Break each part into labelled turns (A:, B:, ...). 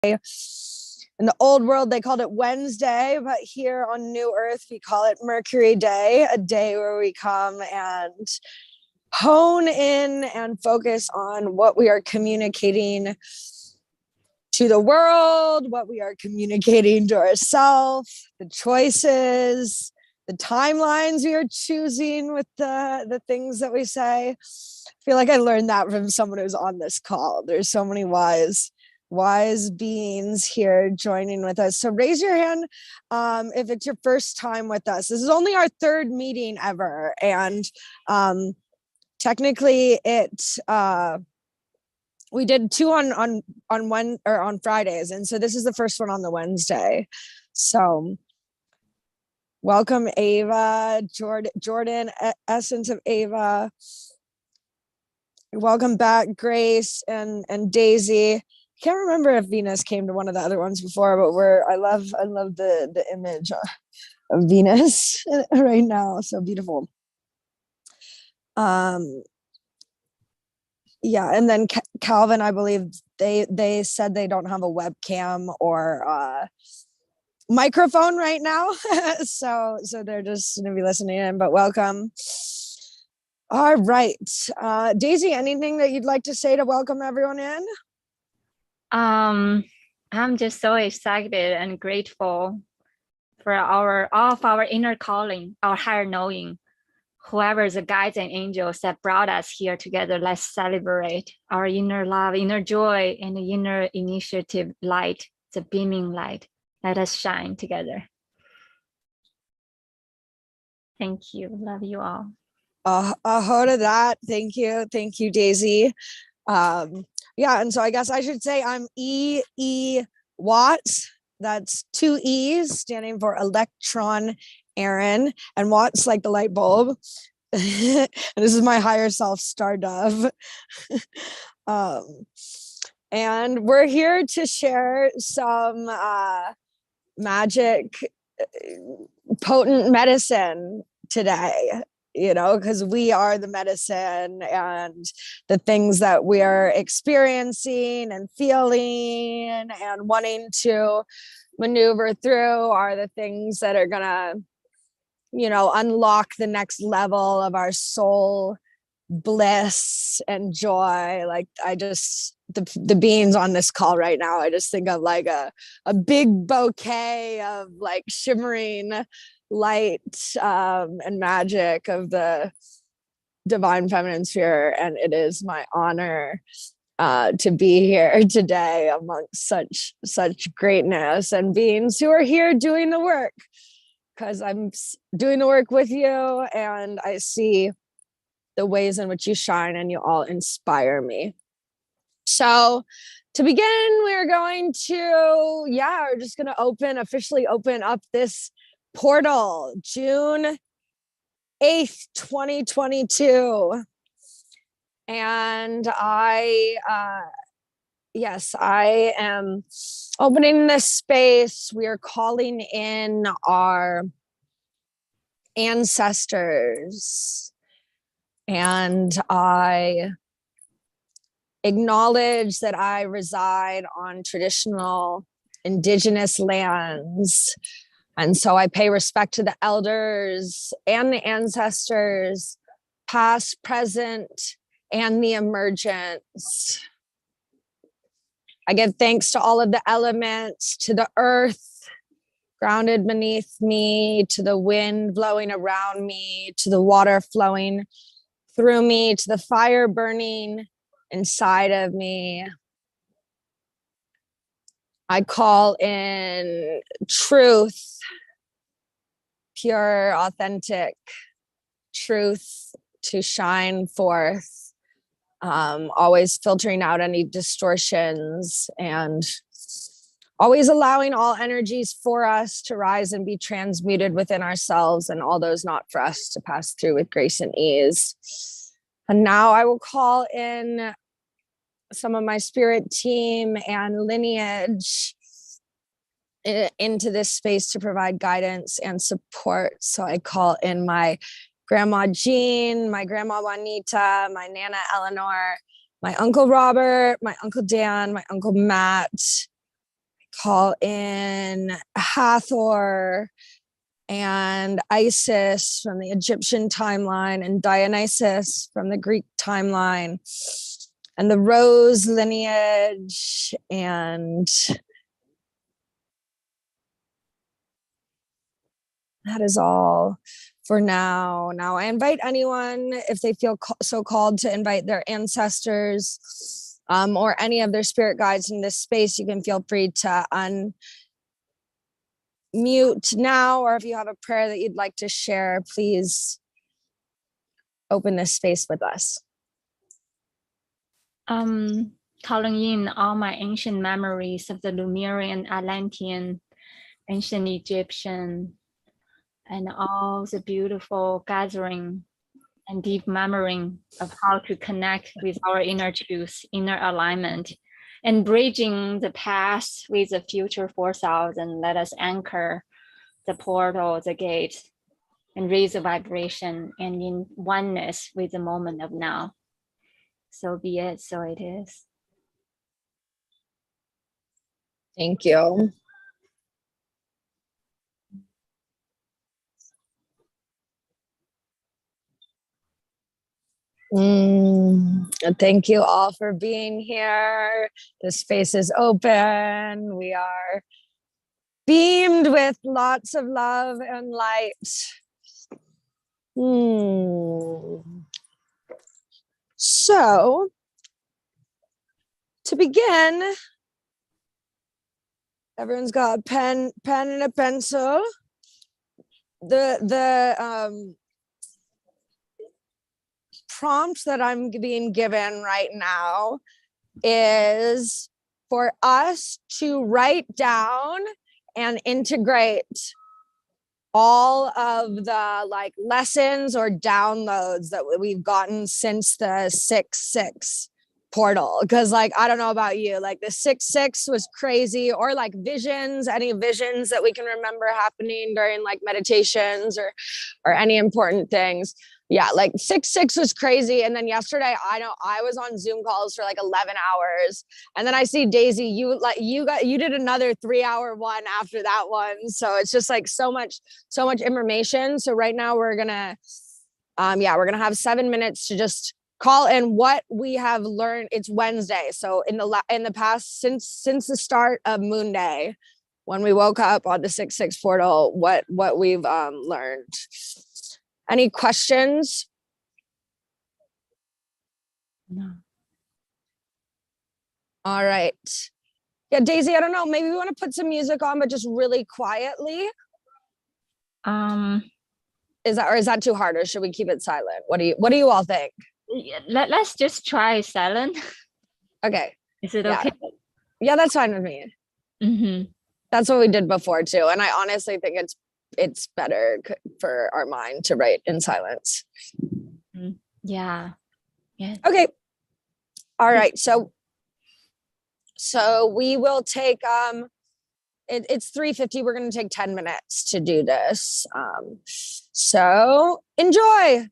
A: In the old world, they called it Wednesday, but here on New Earth, we call it Mercury Day, a day where we come and hone in and focus on what we are communicating to the world, what we are communicating to ourselves, the choices, the timelines we are choosing with the things that we say. I feel like I learned that from someone who's on this call. There's so many wise beings here joining with us. So raise your hand if it's your first time with us. This is only our third meeting ever, and technically we did two on Fridays, and so this is the first one on the Wednesday. So welcome, Ava, Jordan, Essence of Ava. Welcome back, Grace and Daisy. Can't remember if Venus came to one of the other ones before, but I love the image of Venus right now. So beautiful. Yeah, and then Calvin, I believe they said they don't have a webcam or microphone right now. so they're just gonna be listening in, but welcome. All right. Daisy, anything that you'd like to say to welcome everyone in?
B: I'm just so excited and grateful for all of our inner calling, our higher knowing, whoever the guides and angels that brought us here together. Let's celebrate our inner love, inner joy, and the inner initiative light, the beaming light. Let us shine together. Thank you. Love you all.
A: Aho to that. Thank you, Daisy. Yeah, and so I guess I should say I'm EE Watts. That's 2 E's standing for electron Aaron, and Watts like the light bulb. And this is my higher self, Star Dove. And we're here to share some magic, potent medicine today, because we are the medicine, and the things that we are experiencing and feeling and wanting to maneuver through are the things that are gonna, unlock the next level of our soul bliss and joy. Like the beings on this call right now, I just think of like a big bouquet of like shimmering light and magic of the divine feminine sphere, and it is my honor to be here today amongst such greatness and beings who are here doing the work, because I'm doing the work with you, and I see the ways in which you shine, and you all inspire me. So to begin, we're going to, we're just going to officially open up this portal, June 8th, 2022. And I am opening this space. We are calling in our ancestors, and I acknowledge that I reside on traditional indigenous lands. And so I pay respect to the elders and the ancestors, past, present, and the emergence. I give thanks to all of the elements, to the earth grounded beneath me, to the wind blowing around me, to the water flowing through me, to the fire burning inside of me. I call in truth, pure, authentic truth to shine forth, always filtering out any distortions and always allowing all energies for us to rise and be transmuted within ourselves, and all those not for us to pass through with grace and ease. And now I will call in some of my spirit team and lineage into this space to provide guidance and support. So I call in my Grandma Jean, my Grandma Juanita, my Nana Eleanor, my Uncle Robert, my Uncle Dan, my Uncle Matt, call in Hathor and Isis from the Egyptian timeline and Dionysus from the Greek timeline and the Rose lineage. And that is all for now. Now I invite anyone, if they feel so called, to invite their ancestors or any of their spirit guides in this space. You can feel free to unmute now, or if you have a prayer that you'd like to share, please open this space with us.
B: Calling in all my ancient memories of the Lumerian, Atlantean, ancient Egyptian, and all the beautiful gathering and deep memory of how to connect with our inner truth, inner alignment, and bridging the past with the future 4000. Let us anchor the portal, the gate, and raise the vibration and in oneness with the moment of now. So be it, so it is.
A: Thank you. Thank you all for being here. The space is open. We are beamed with lots of love and light. So, to begin, everyone's got a pen and a pencil. The prompt that I'm being given right now is for us to write down and integrate all of the lessons or downloads that we've gotten since the 6-6 portal. Because I don't know about you, the 6-6 was crazy, or visions, any visions that we can remember happening during meditations or any important things. Yeah, 6-6 was crazy. And then yesterday, I was on Zoom calls for 11 hours. And then I see Daisy, you did another 3-hour one after that one. So it's just so much information. So right now we're gonna have 7 minutes to just call in what we have learned. It's Wednesday. So in the past, since the start of Moon Day, when we woke up on the 6-6 portal, what we've learned. Any questions?
B: No. All
A: right. Yeah, Daisy, I don't know. Maybe we want to put some music on, but just really quietly. Is that too hard, or should we keep it silent? What do you all think?
B: Let's just try silent.
A: Okay.
B: Is it okay?
A: Yeah, that's fine with me. That's what we did before too, and I honestly think it's better for our mind to write in silence.
B: Yeah.
A: Okay. All right. So we will take it's 3:50. We're going to take 10 minutes to do this. So enjoy.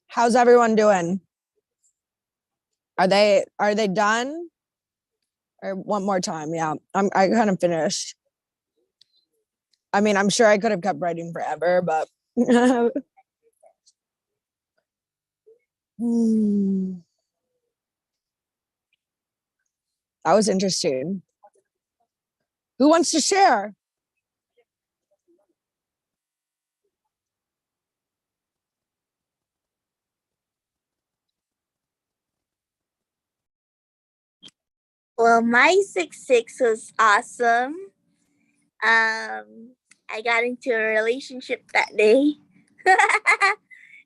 A: How's everyone doing? Are they done? Or one more time? Yeah, I kind of finished. I mean, I'm sure I could have kept writing forever, but that was interesting. Who wants to share?
C: Well, my 6/6 was awesome. I got into a relationship that day,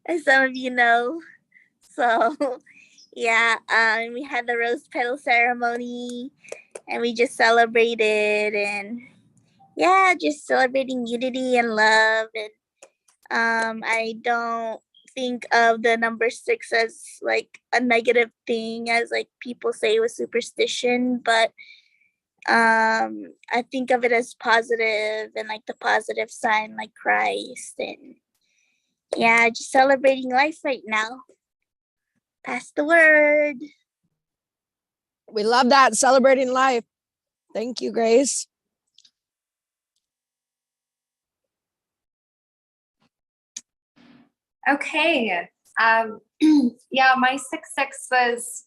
C: as some of you know. So, yeah, we had the rose petal ceremony, and we just celebrated, and yeah, just celebrating unity and love. And I don't think of the number 6 as like a negative thing, as like people say with superstition, but I think of it as positive, and like the positive sign, like Christ. And yeah, just celebrating life right now. Pass the word.
A: We love that, celebrating life. Thank you, Grace.
D: Okay. Yeah, my 6/6 was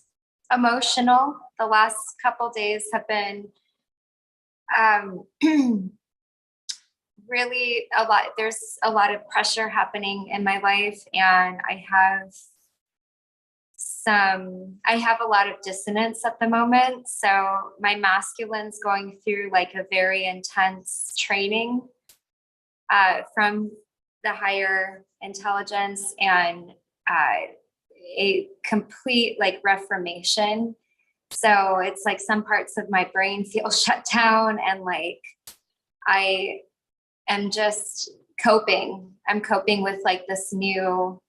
D: emotional. The last couple days have been really a lot. There's a lot of pressure happening in my life, and I have a lot of dissonance at the moment. So my masculine's going through like a very intense training from the higher intelligence, and a complete like reformation. So it's like some parts of my brain feel shut down, and like I am just coping. I'm coping with like this new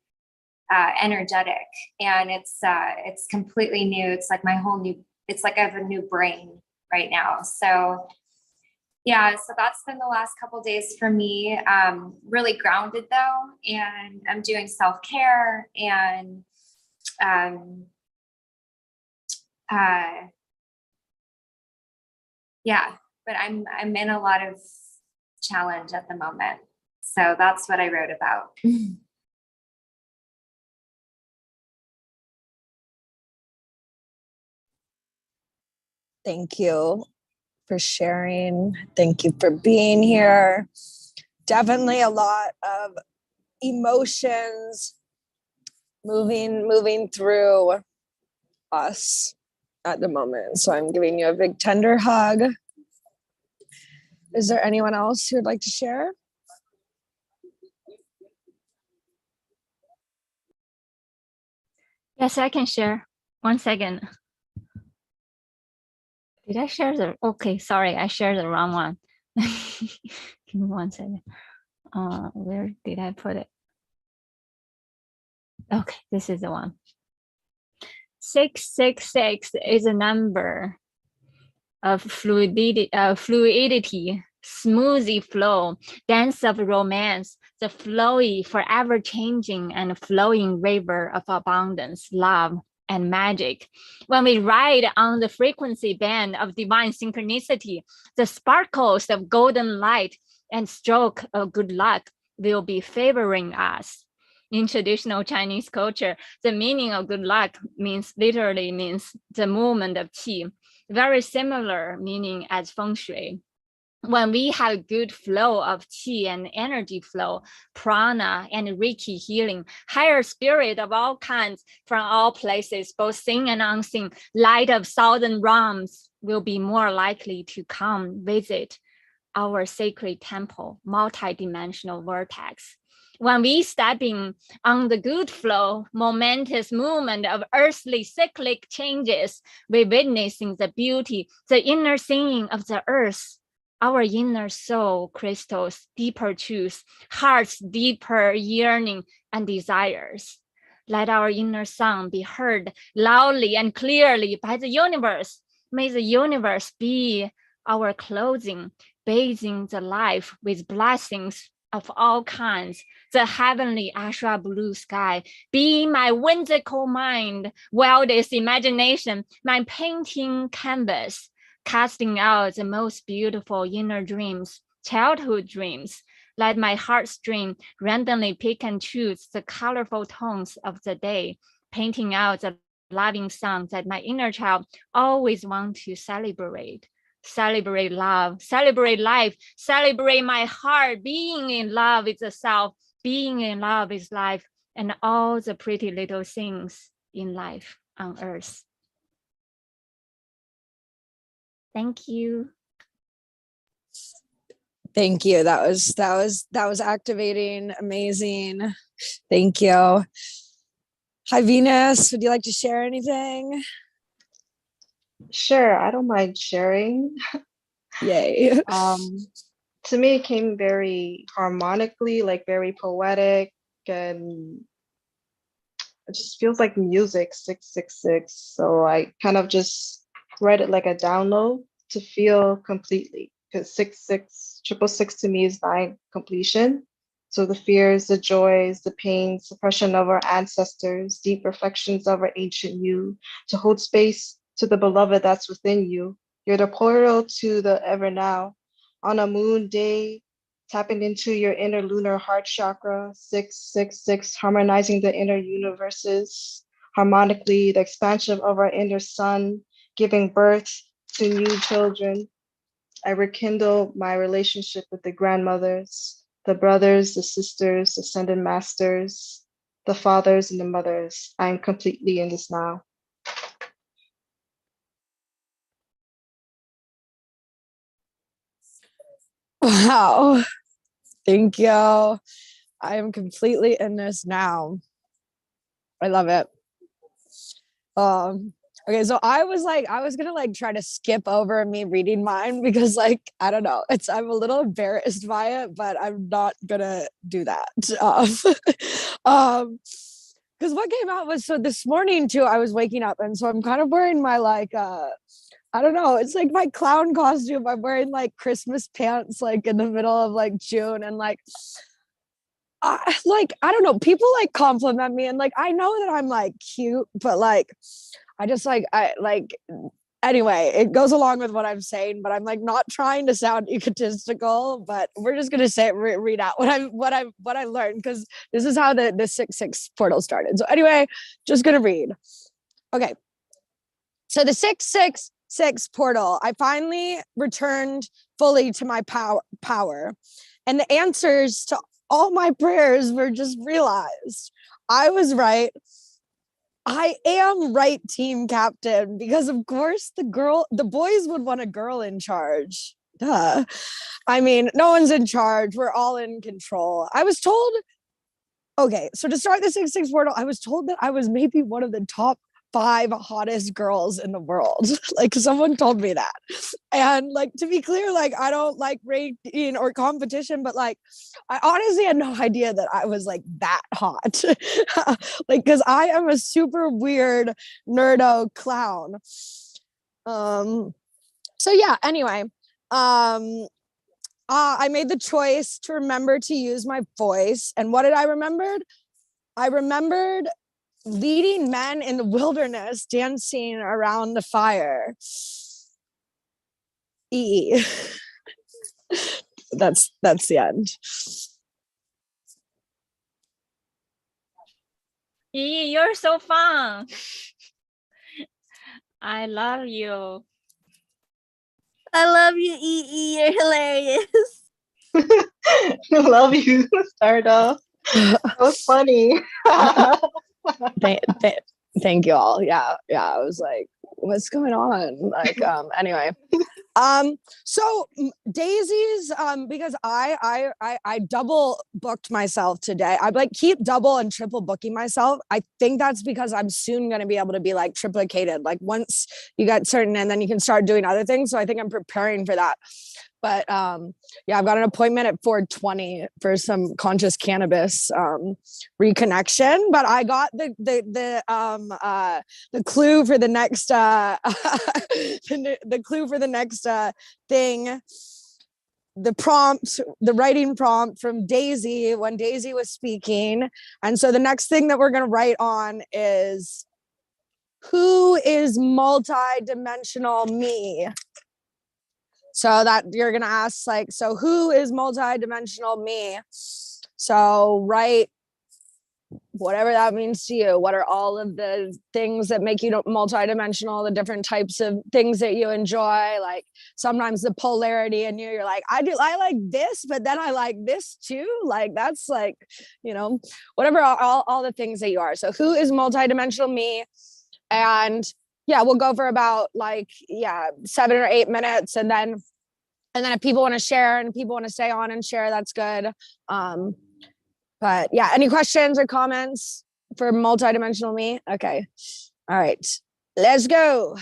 D: energetic, and it's completely new. It's like my whole new, it's like I have a new brain right now. So yeah, so that's been the last couple of days for me. Really grounded though, and I'm doing self-care, and yeah, but I'm in a lot of challenge at the moment. So that's what I wrote about.
A: Thank you for sharing. Thank you for being here. Definitely a lot of emotions moving through us at the moment. So I'm giving you a big tender hug. Is there anyone else who would like to share?
B: Yes, I can share. 1 second. Did I share the, okay, sorry, I shared the wrong one. Give me 1 second. Where did I put it? Okay, this is the one. 666 is a number of fluidity, smoothie flow, dance of romance, the flowy, forever changing and flowing river of abundance, love, and magic. When we ride on the frequency band of divine synchronicity, the sparkles of golden light and stroke of good luck will be favoring us. In traditional Chinese culture, the meaning of good luck literally means the movement of qi, very similar meaning as feng shui. When we have good flow of qi and energy flow, prana and reiki healing, higher spirit of all kinds from all places, both seen and unseen, light of thousand realms will be more likely to come visit our sacred temple, multi-dimensional vortex. When we stepping on the good flow, momentous movement of earthly cyclic changes, we witnessing the beauty, the inner singing of the earth, our inner soul crystals, deeper truth, heart's deeper yearning and desires. Let our inner sound be heard loudly and clearly by the universe. May the universe be our clothing, bathing the life with blessings of all kinds, the heavenly Ashra blue sky, being my whimsical mind, wildest imagination, my painting canvas, casting out the most beautiful inner dreams, childhood dreams. Let my heartstring randomly pick and choose the colorful tones of the day, painting out the loving song that my inner child always wants to celebrate. Celebrate love, celebrate life, celebrate my heart. Being in love is the self, being in love is life, and all the pretty little things in life on earth. Thank you.
A: Thank you. That was activating, amazing. Thank you. Hi, Venus. Would you like to share anything?
E: Sure, I don't mind sharing.
A: Yay.
E: To me, it came very harmonically, like very poetic, and it just feels like music, 666. So I kind of just read it like a download to feel completely, because 666 to me is 9 completion. So the fears, the joys, the pains, suppression of our ancestors, deep reflections of our ancient you, to hold space to the beloved that's within you. You're the portal to the ever now. On a moon day, tapping into your inner lunar heart chakra, 666, harmonizing the inner universes, harmonically, the expansion of our inner sun, giving birth to new children. I rekindle my relationship with the grandmothers, the brothers, the sisters, the ascended masters, the fathers and the mothers. I am completely in this now.
A: Wow. Thank you. I am completely in this now. I love it. Okay, so I was gonna like try to skip over me reading mine because like I don't know, I'm a little embarrassed by it, but I'm not gonna do that. Because what came out was, so this morning too, I was waking up and so I'm kind of wearing my like I don't know, it's like my clown costume. I'm wearing like Christmas pants like in the middle of like June, and like I don't know, people like compliment me and like I know that I'm like cute, but like I just like anyway, it goes along with what I'm saying, but I'm like not trying to sound egotistical, but we're just gonna say read out what I learned, because this is how the 6-6 portal started. So anyway, just gonna read. Okay. So the 6-6 portal, I finally returned fully to my power. And the answers to all my prayers were just realized. I was right. I am right team captain, because of course the boys would want a girl in charge. Duh. I mean, no one's in charge. We're all in control. I was told, okay, so to start the 6-6 portal, I was told that I was maybe one of the top 5 hottest girls in the world. Like someone told me that. And like, to be clear, like I don't like rating or competition, but like I honestly had no idea that I was like that hot. Like, because I am a super weird nerdo clown. So yeah, anyway, I made the choice to remember to use my voice. And what did I remember? I remembered leading men in the wilderness dancing around the fire. EE. That's the end.
B: EE, you're so fun. I love you.
C: I love you, EE. You're hilarious.
E: I love you, Stardust. That was funny.
A: Thank you all. Yeah. I was like, what's going on? Like, anyway. So daisies, because I double booked myself today. I like keep double and triple booking myself. I think that's because I'm soon going to be able to be like triplicated. Like once you get certain, and then you can start doing other things. So I think I'm preparing for that. But yeah, I've got an appointment at 4:20 for some conscious cannabis reconnection. But I got the clue for the next the clue for the next thing the writing prompt from Daisy when Daisy was speaking. And so the next thing that we're going to write on is, who is multidimensional me? So that you're going to ask, like, so who is multidimensional me? So write whatever that means to you. What are all of the things that make you multidimensional, the different types of things that you enjoy? Like sometimes the polarity in you, you're like, I like this, but then I like this too. Like that's like, you know, whatever, all the things that you are. So who is multidimensional me? And yeah, we'll go for about like, 7 or 8 minutes. And then if people want to share and people want to stay on and share, that's good. But yeah, any questions or comments for multidimensional me? Okay. All right, let's go.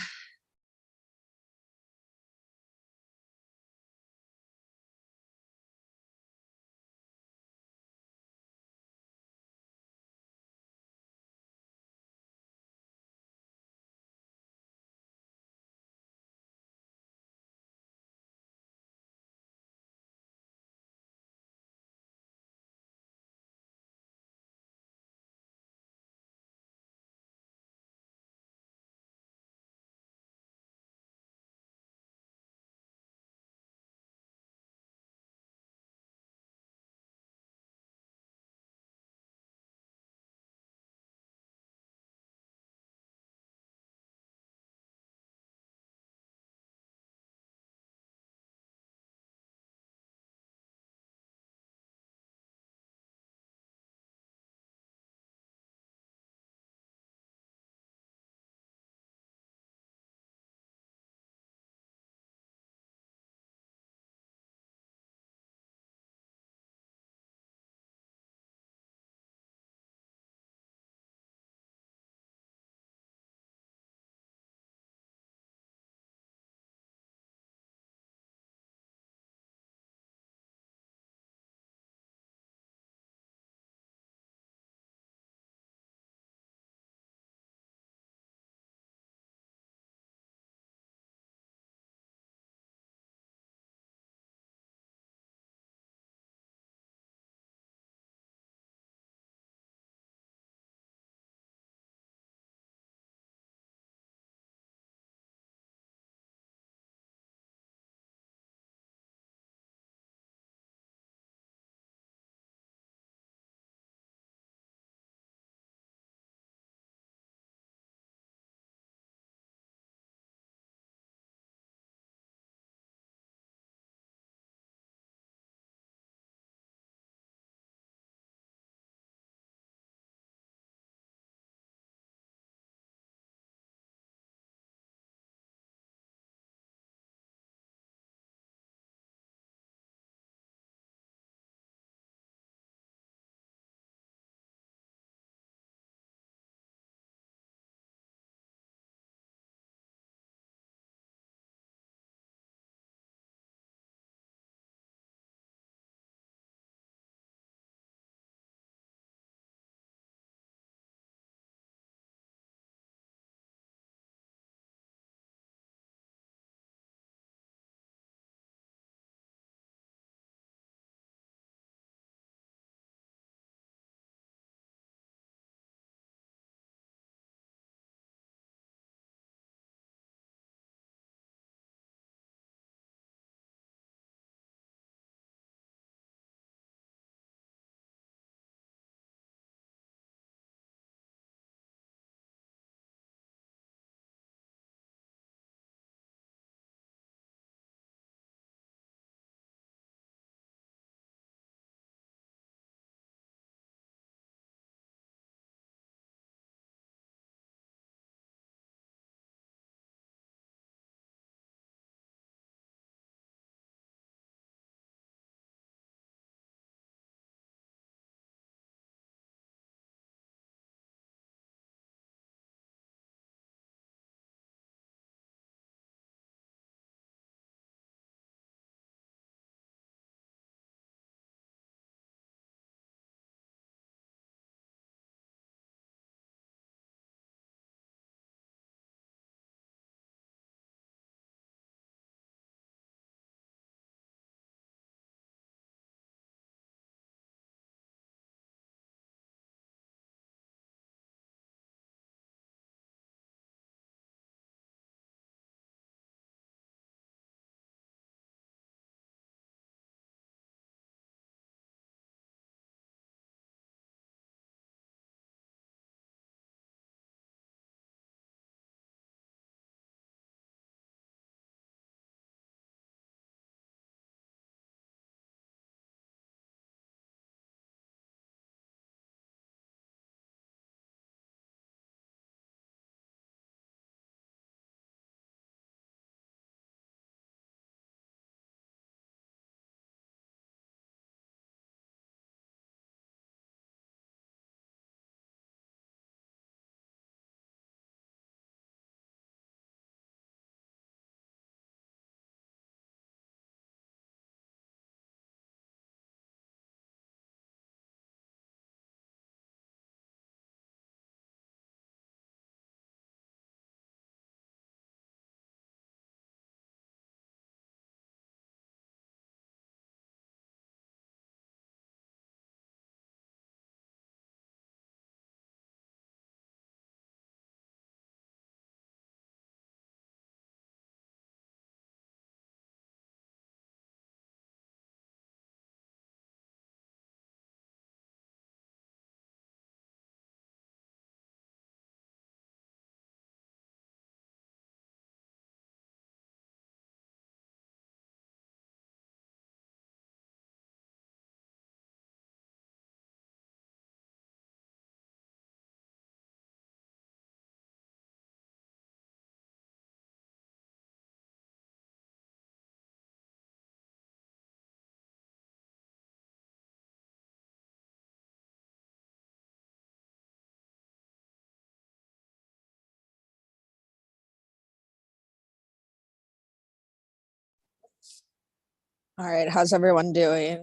A: All right, how's everyone doing?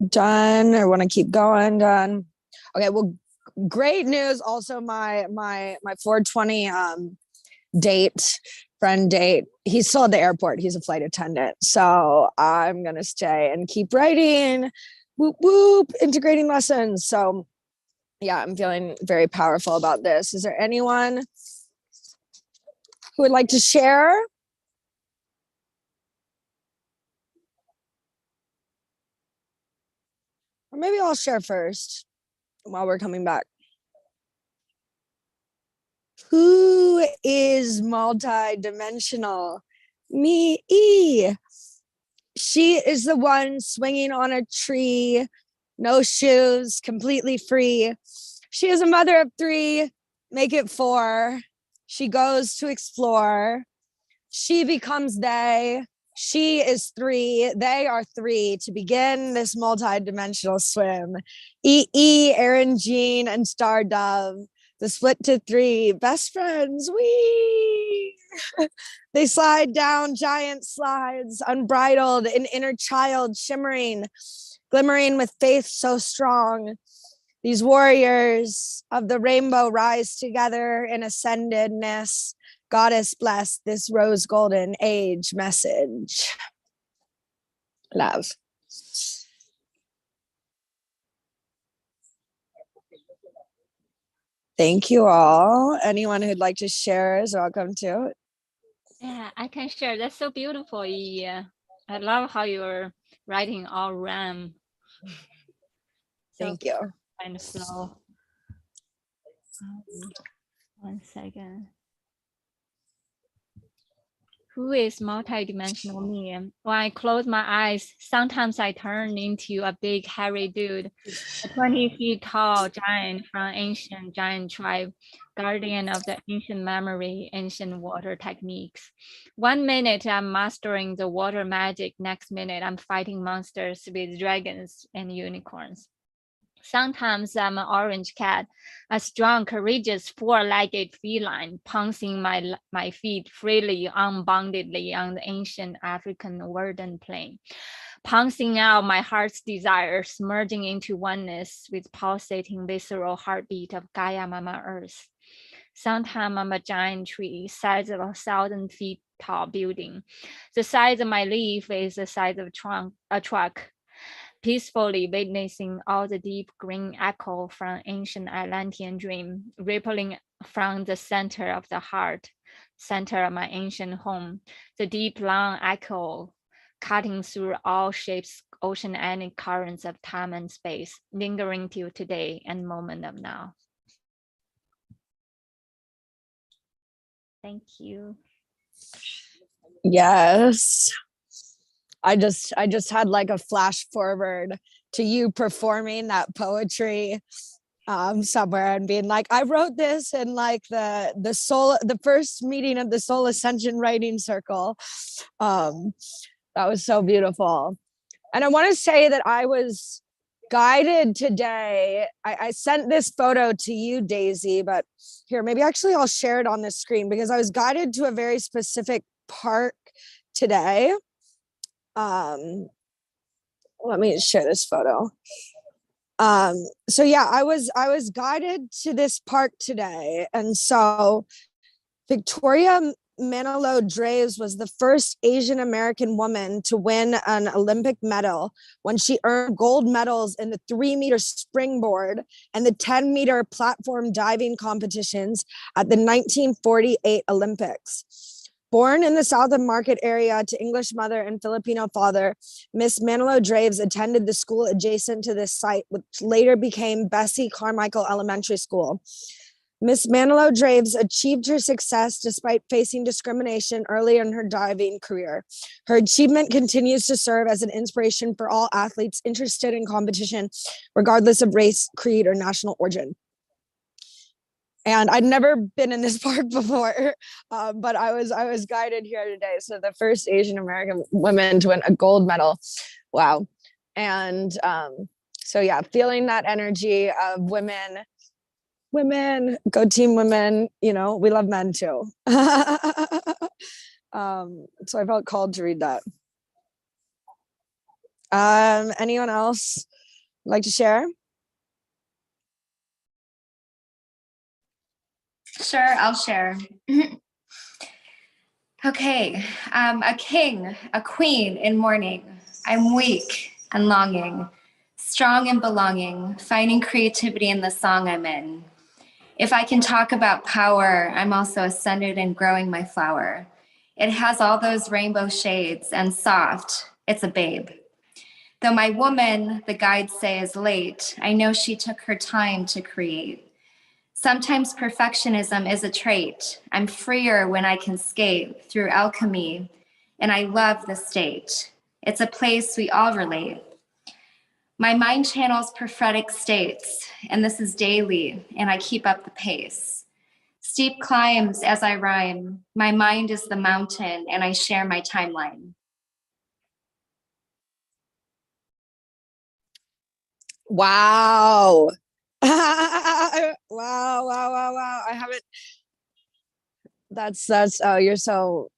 A: Done, or want to keep going? Done. Okay, well, great news. Also, my 420 friend date, he's still at the airport. He's a flight attendant, so I'm gonna stay and keep writing. Whoop whoop, integrating lessons. So yeah, I'm feeling very powerful about this. Is there anyone who would like to share? Or maybe I'll share first while we're coming back. Who is multi-dimensional? Me. She is the one swinging on a tree, no shoes, completely free. She is a mother of 3, make it 4. She goes to explore. She becomes they. She is 3. They are 3 to begin this multi-dimensional swim. EE, Aaron, Jean, and Star Dove. The split to 3 best friends. Wee! They slide down giant slides, unbridled, an inner child shimmering, glimmering with faith so strong. These warriors of the rainbow rise together in ascendedness. Goddess bless this rose golden age message. Love. Thank you all. Anyone who'd like to share is welcome to.
B: Yeah, I can share. That's so beautiful. Yeah, I love how you're writing all rhyme.
A: Thank you.
B: And flow. 1 second. Who is multidimensional me? When I close my eyes, sometimes I turn into a big hairy dude, a 20 feet tall giant from ancient giant tribe, guardian of the ancient memory, ancient water techniques. 1 minute I'm mastering the water magic, next minute I'm fighting monsters with dragons and unicorns. Sometimes I'm an orange cat, a strong, courageous, 4-legged feline, pouncing my feet freely, unboundedly on the ancient African verdant plain, pouncing out my heart's desires, merging into oneness with pulsating visceral heartbeat of Gaia Mama Earth. Sometimes I'm a giant tree, size of 1,000 feet tall building. The size of my leaf is the size of a truck. Peacefully witnessing all the deep green echo from ancient Atlantean dream, rippling from the center of the heart, center of my ancient home, the deep long echo cutting through all shapes, oceanic currents of time and space, lingering till today and moment of now. Thank you.
A: Yes. I just had like a flash forward to you performing that poetry somewhere and being like, I wrote this in like the first meeting of the Soul-Ascension Writing Circle. That was so beautiful. And I want to say that I was guided today. I sent this photo to you, Daisy, but here, maybe actually I'll share it on the screen because I was guided to a very specific park today. Let me share this photo. So yeah, I was guided to this park today, and so Victoria Manilow Draves was the first Asian American woman to win an Olympic medal when she earned gold medals in the 3-meter springboard and the 10-meter platform diving competitions at the 1948 Olympics. Born in the South of Market area to English mother and Filipino father, Miss Manilow Draves attended the school adjacent to this site, which later became Bessie Carmichael Elementary School. Miss Manilow Draves achieved her success despite facing discrimination early in her diving career. Her achievement continues to serve as an inspiration for all athletes interested in competition, regardless of race, creed, or national origin. And I'd never been in this park before, but I was guided here today. So the first Asian American woman to win a gold medal. Wow. And so yeah, feeling that energy of women, go team women, you know, we love men too. So I felt called to read that. Anyone else like to share?
D: Sure, I'll share. Okay, a king, a queen in mourning. I'm weak and longing, strong and belonging, finding creativity in the song I'm in. If I can talk about power, I'm also ascended and growing my flower. It has all those rainbow shades and soft, it's a babe. Though my woman, the guides say, is late, I know she took her time to create. Sometimes perfectionism is a trait. I'm freer when I can skate through alchemy, and I love the state. It's a place we all relate. My mind channels prophetic states, and this is daily, and I keep up the pace. Steep climbs as I rhyme. My mind is the mountain, and I share my timeline.
A: Wow. Wow. I haven't, that's, oh, you're so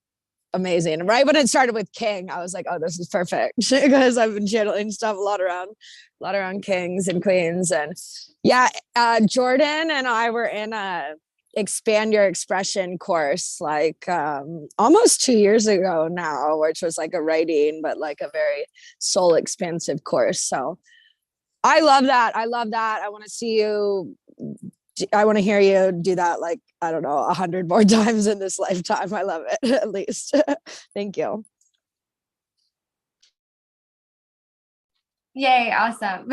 A: amazing. Right when it started with King, I was like, oh, this is perfect because I've been channeling stuff a lot around kings and queens. And yeah, Jordan and I were in a expand your expression course like almost 2 years ago now, which was like a writing, but like a very soul expansive course. So I love that. I want to see you. I want to hear you do that. Like, I don't know, 100 more times in this lifetime. I love it. At least. Thank you.
D: Yay, awesome.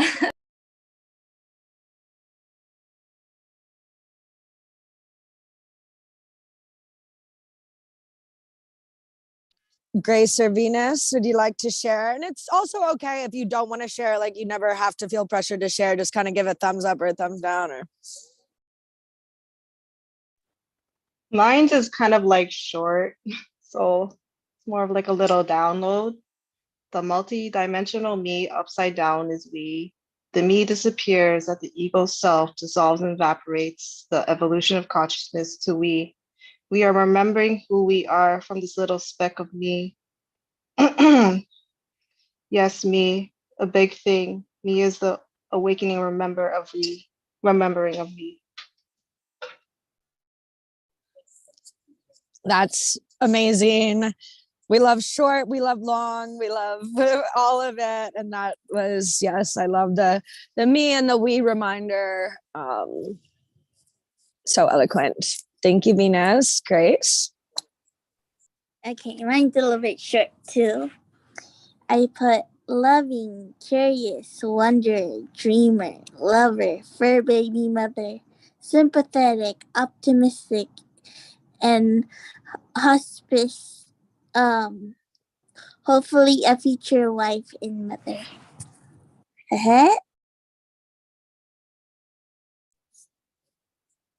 A: Grace or Venus, would you like to share? And it's also okay if you don't want to share, like you never have to feel pressured to share, just kind of give a thumbs up or a thumbs down or.
E: Mine's is kind of like short, so it's more of like a little download. The multi-dimensional me upside down is we. The me disappears as the ego self dissolves and evaporates, the evolution of consciousness to we. We are remembering who we are from this little speck of me. Yes, me, a big thing. Me is the awakening remembering of me.
A: That's amazing. We love short, we love long, we love all of it. And that was, yes, I love the me and the we reminder. So eloquent. Thank you, Venus. Grace.
C: Okay, mine's a little bit short too. I put loving, curious, wonder, dreamer, lover, fur baby mother, sympathetic, optimistic, and hospice. Hopefully a future wife and mother.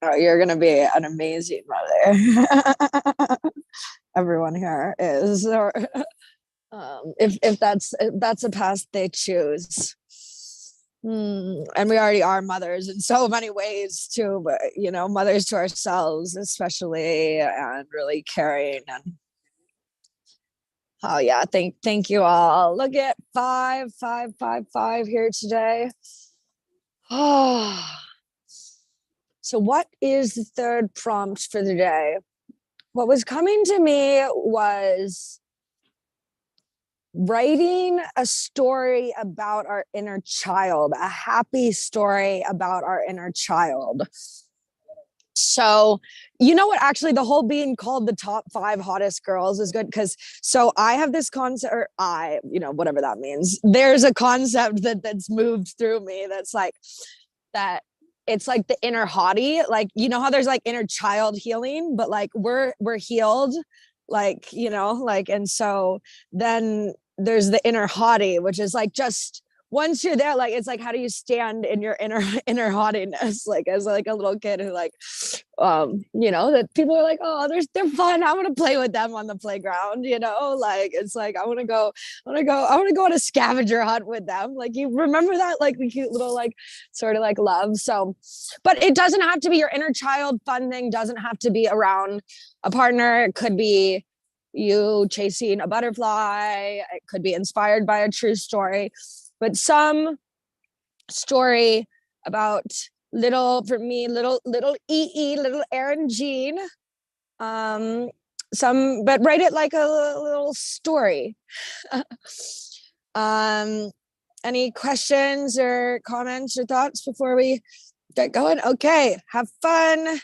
A: Oh, you're gonna be an amazing mother. Everyone here is, or if that's a path they choose. And we already are mothers in so many ways too, but you know, mothers to ourselves especially, and really caring. And oh yeah, thank you all. Look at 5 here today. Oh, so what is the third prompt for the day? What was coming to me was writing a story about our inner child, a happy story about our inner child. So, you know what, actually the whole being called the top 5 hottest girls is good because so I have this concept, or whatever that means. There's a concept that's moved through me that's like that. It's like the inner hottie, like, you know how there's like inner child healing, but like we're healed, like, you know, like, and so then there's the inner hottie, which is like just once you're there, like it's like how do you stand in your inner haughtiness, like as like a little kid who like that people are like, oh, they're fun, I want to play with them on the playground, you know, like it's like I want to go on a scavenger hunt with them, like you remember that, like the cute little like sort of like love. So but it doesn't have to be your inner child fun thing, doesn't have to be around a partner. It could be you chasing a butterfly. It could be inspired by a true story, but some story about for me, little EE, little Erin Jean. But write it like a little story. Any questions or comments or thoughts before we get going? Okay, have fun.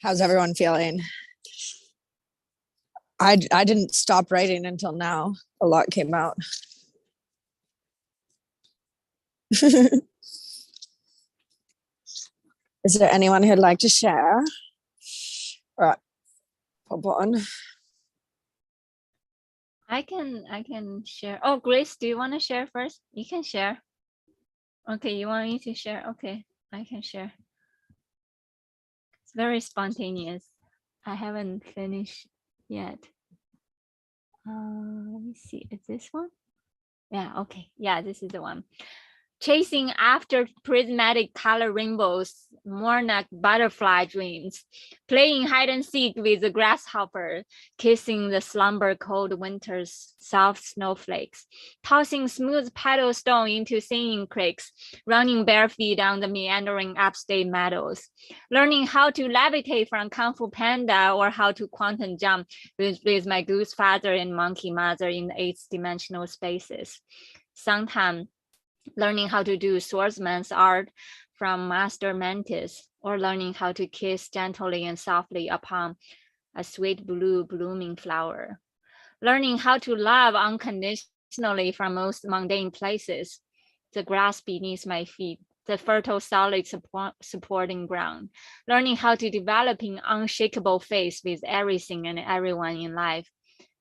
A: How's everyone feeling? I didn't stop writing until now. A lot came out. Is there anyone who'd like to share? All right, pop on.
B: I can share. Oh, Grace, do you want to share first? You can share. Okay, you want me to share? Okay, I can share. It's very spontaneous. I haven't finished yet. Let me see. Is this one? Yeah, okay. Yeah, this is the one. Chasing after prismatic color rainbows, monarch butterfly dreams, playing hide and seek with the grasshopper, kissing the slumber cold winter's soft snowflakes, tossing smooth petal stone into singing creeks, running bare feet on the meandering upstate meadows, learning how to levitate from Kung Fu Panda or how to quantum jump with my goose father and monkey mother in the 8th-dimensional spaces. Sometimes learning how to do swordsman's art from Master Mantis, or learning how to kiss gently and softly upon a sweet blue blooming flower. Learning how to love unconditionally from most mundane places, the grass beneath my feet, the fertile solid supporting ground. Learning how to develop an unshakable faith with everything and everyone in life,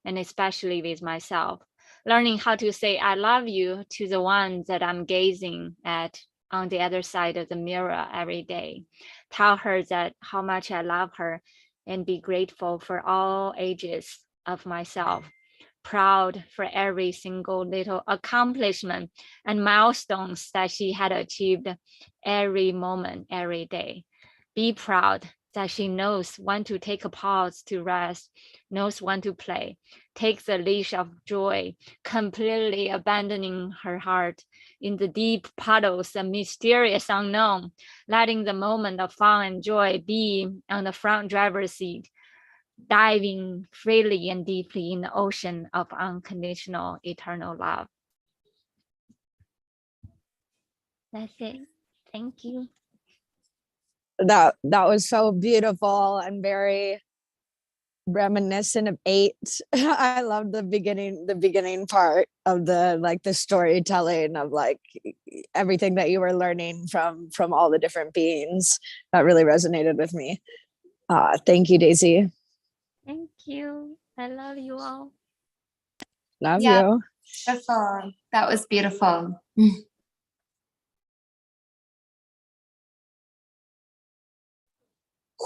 B: and especially with myself. Learning how to say I love you to the one that I'm gazing at on the other side of the mirror every day. Tell her that how much I love her and be grateful for all ages of myself. Proud for every single little accomplishment and milestones that she had achieved every moment, every day. Be proud that she knows when to take a pause to rest, knows when to play, takes the leash of joy, completely abandoning her heart in the deep puddles of mysterious unknown, letting the moment of fun and joy be on the front driver's seat, diving freely and deeply in the ocean of unconditional eternal love. That's it. Thank you.
A: That was so beautiful and very reminiscent of 8. I love the beginning part of the storytelling of like everything that you were learning from all the different beings. That really resonated with me. Thank you, Daisy.
B: Thank you. I love you all.
A: Love
D: Yeah.
A: you.
D: Beautiful. That was beautiful.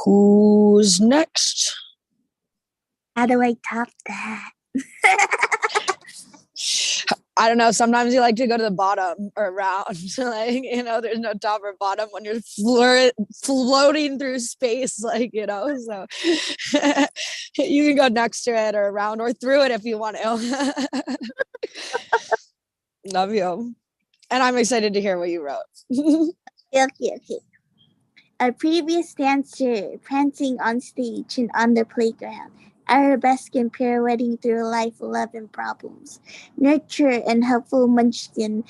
A: Who's next?
C: How do I top that?
A: I don't know. Sometimes you like to go to the bottom or around. Like, there's no top or bottom when you're floating through space, so you can go next to it or around or through it if you want to. Love you. And I'm excited to hear what you wrote.
C: Okay. A previous dancer prancing on stage and on the playground, arabesque and pirouetting through life, love, and problems. Nurture and helpful munchkin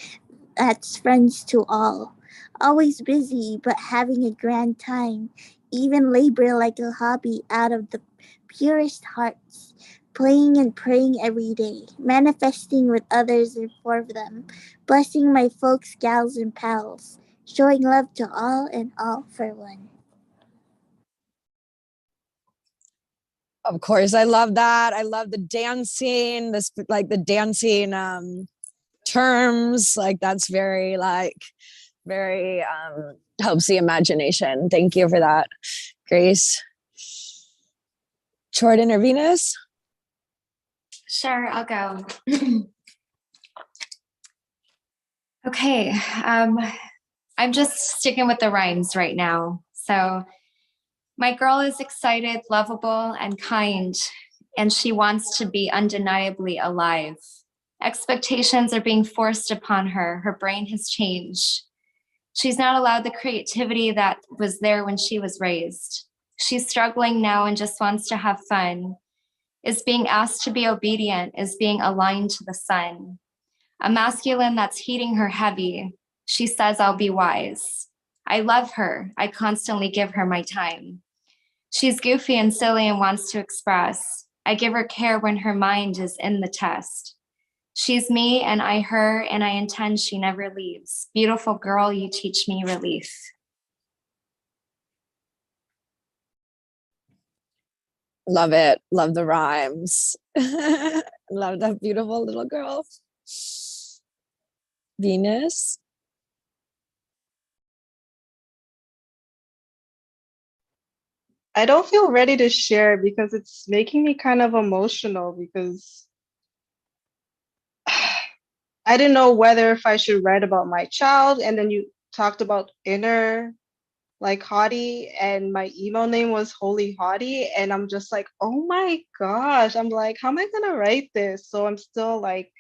C: that's friends to all. Always busy, but having a grand time. Even labor like a hobby out of the purest hearts. Playing and praying every day. Manifesting with others and for them. Blessing my folks, gals, and pals. Showing love to all and all for one.
A: Of course, I love that. I love the dancing, the dancing terms. Like that's very helps the imagination. Thank you for that, Grace. Jordan or Venus?
D: Sure, I'll go. Okay, I'm just sticking with the rhymes right now. So, my girl is excited, lovable, and kind, and she wants to be undeniably alive. Expectations are being forced upon her. Her brain has changed. She's not allowed the creativity that was there when she was raised. She's struggling now and just wants to have fun. Is being asked to be obedient, is being aligned to the sun. A masculine that's heating her heavy. She says, I'll be wise. I love her. I constantly give her my time. She's goofy and silly and wants to express. I give her care when her mind is in the test. She's me and I her, and I intend she never leaves. Beautiful girl, you teach me relief.
A: Love it. Love the rhymes. Love that beautiful little girl. Venus.
E: I don't feel ready to share because it's making me kind of emotional because I didn't know whether if I should write about my child, and then you talked about inner like haughty, and my email name was Holy Haughty, and I'm just like, oh my gosh, I'm like, how am I gonna write this? So I'm still like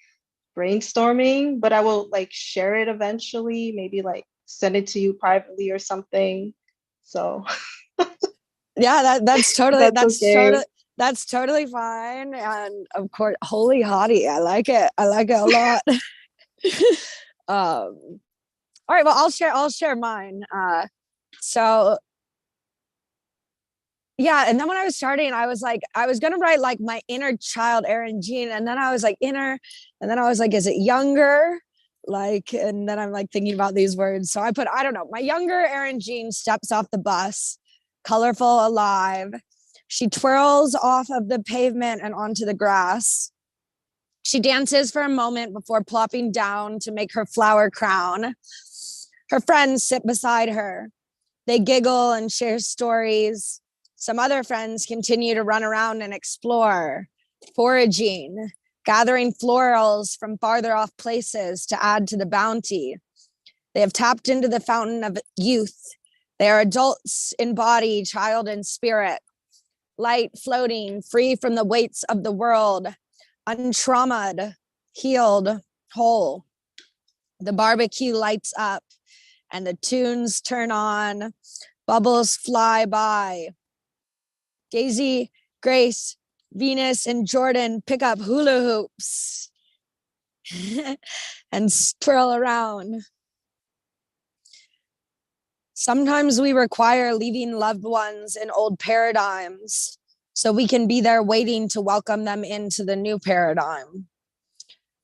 E: brainstorming, but I will like share it eventually, maybe like send it to you privately or something. So
A: Yeah, that's totally
E: that's okay.
A: that's totally fine. And of course, Holy Haughty. I like it. I like it a lot. All right, well, I'll share mine. So yeah, and then when I was starting, I was like, I was gonna write like my inner child, Erin Jean, and then I was like inner, and then I was like, is it younger? Like, and then I'm like thinking about these words. So I put, I don't know, my younger Erin Jean steps off the bus, colorful, alive. She twirls off of the pavement and onto the grass. She dances for a moment before plopping down to make her flower crown. Her friends sit beside her. They giggle and share stories. Some other friends continue to run around and explore, foraging, gathering florals from farther off places to add to the bounty. They have tapped into the fountain of youth. They are adults in body, child in spirit, light floating, free from the weights of the world, untraumatized, healed, whole. The barbecue lights up and the tunes turn on, bubbles fly by. Daisy, Grace, Venus, and Jordan pick up hula hoops and twirl around. Sometimes we require leaving loved ones in old paradigms so we can be there waiting to welcome them into the new paradigm.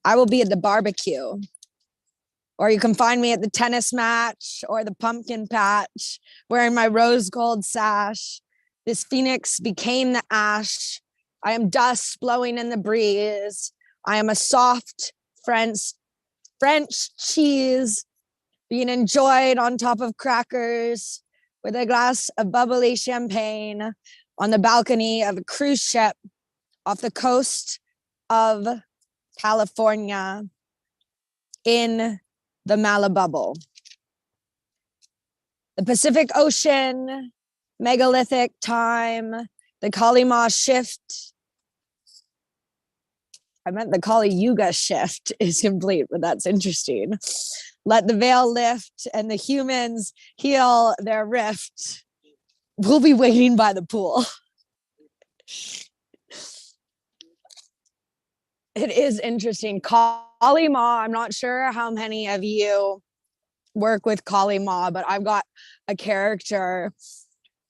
A: I will be at the barbecue, or you can find me at the tennis match or the pumpkin patch wearing my rose gold sash. This phoenix became the ash. I am dust blowing in the breeze. I am a soft French cheese being enjoyed on top of crackers with a glass of bubbly champagne on the balcony of a cruise ship off the coast of California in the Malibubble. The Pacific Ocean, megalithic time, the Kali Ma shift. I meant the Kali Yuga shift is complete, but that's interesting. Let the veil lift and the humans heal their rift. We'll be waiting by the pool. It is interesting. Kali Ma, I'm not sure how many of you work with Kali Ma, but I've got a character,